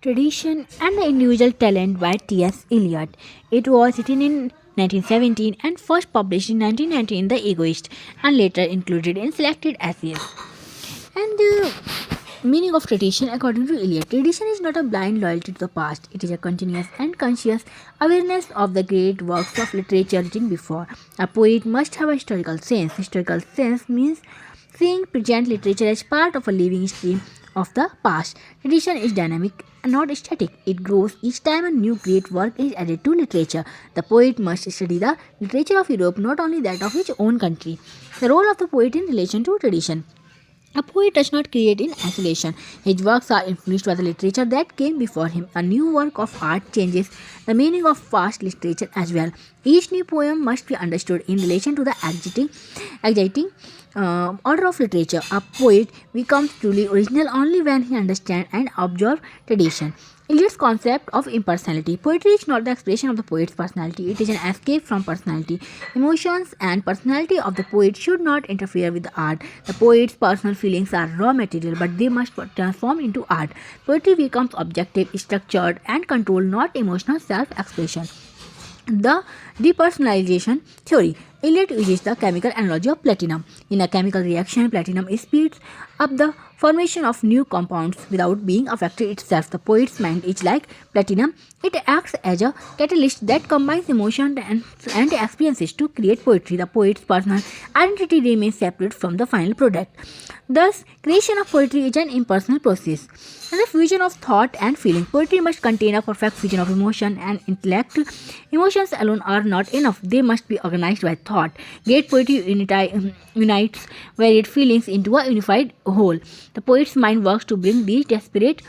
Tradition and the Individual Talent by T S Eliot. It was written in 1917 and first published in 1919 in The Egoist and later included in selected essays. And the meaning of tradition according to Eliot. Tradition is not a blind loyalty to the past. It is a continuous and conscious awareness of the great works of literature written before. A poet must have a historical sense. Historical sense means seeing present literature as part of a living stream of the past. Tradition is dynamic and not static. It grows each time a new great work is added to literature. The poet must study the literature of Europe, not only that of his own country. The role of the poet in relation to tradition. A poet does not create in isolation. His works are influenced by the literature that came before him. A new work of art changes the meaning of past literature as well. Each new poem must be understood in relation to the exciting order of literature. A poet becomes truly original only when he understands and observes tradition. Eliot's concept of impersonality. Poetry is not the expression of the poet's personality, it is an escape from personality. Emotions and personality of the poet should not interfere with the art. The poet's personal feelings are raw material, but they must transform into art. Poetry becomes objective, structured, and controlled, not emotional self-expression. The depersonalization theory. Eliot uses the chemical analogy of platinum. In a chemical reaction, platinum speeds up the formation of new compounds without being affected itself. The poet's mind is like platinum. It acts as a catalyst that combines emotion and experiences to create poetry. The poet's personal identity remains separate from the final product. Thus, creation of poetry is an impersonal process. And the fusion of thought and feeling. Poetry must contain a perfect fusion of emotion and intellect. Emotions alone are not enough. They must be organized by thought. Great poetry unites varied feelings into a unified whole. The poet's mind works to bring these disparate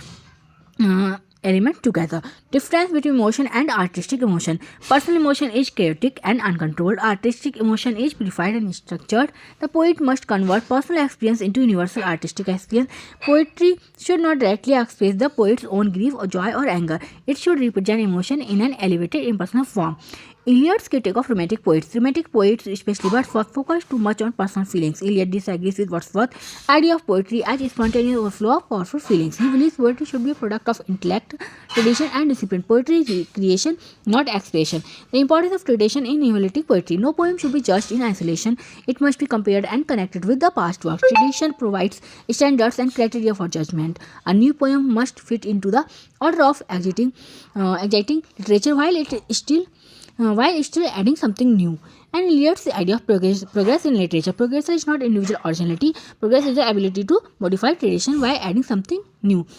elements together. Difference between emotion and artistic emotion. Personal emotion is chaotic and uncontrolled. Artistic emotion is purified and structured. The poet must convert personal experience into universal artistic experience. Poetry should not directly express the poet's own grief or joy or anger. It should represent emotion in an elevated impersonal form. Eliot's critique of romantic poets. Romantic poets, especially Wordsworth, focus too much on personal feelings. Eliot disagrees with Wordsworth's idea of poetry as a spontaneous overflow of powerful feelings. He believes poetry should be a product of intellect, tradition, and discipline. Poetry is creation, not expression. The importance of tradition in humility poetry. No poem should be judged in isolation. It must be compared and connected with the past works. Tradition provides standards and criteria for judgment. A new poem must fit into the order of exciting literature while still adding something new. And Eliot's idea of progress in literature. Progress is not individual originality. Progress is the ability to modify tradition while adding something new.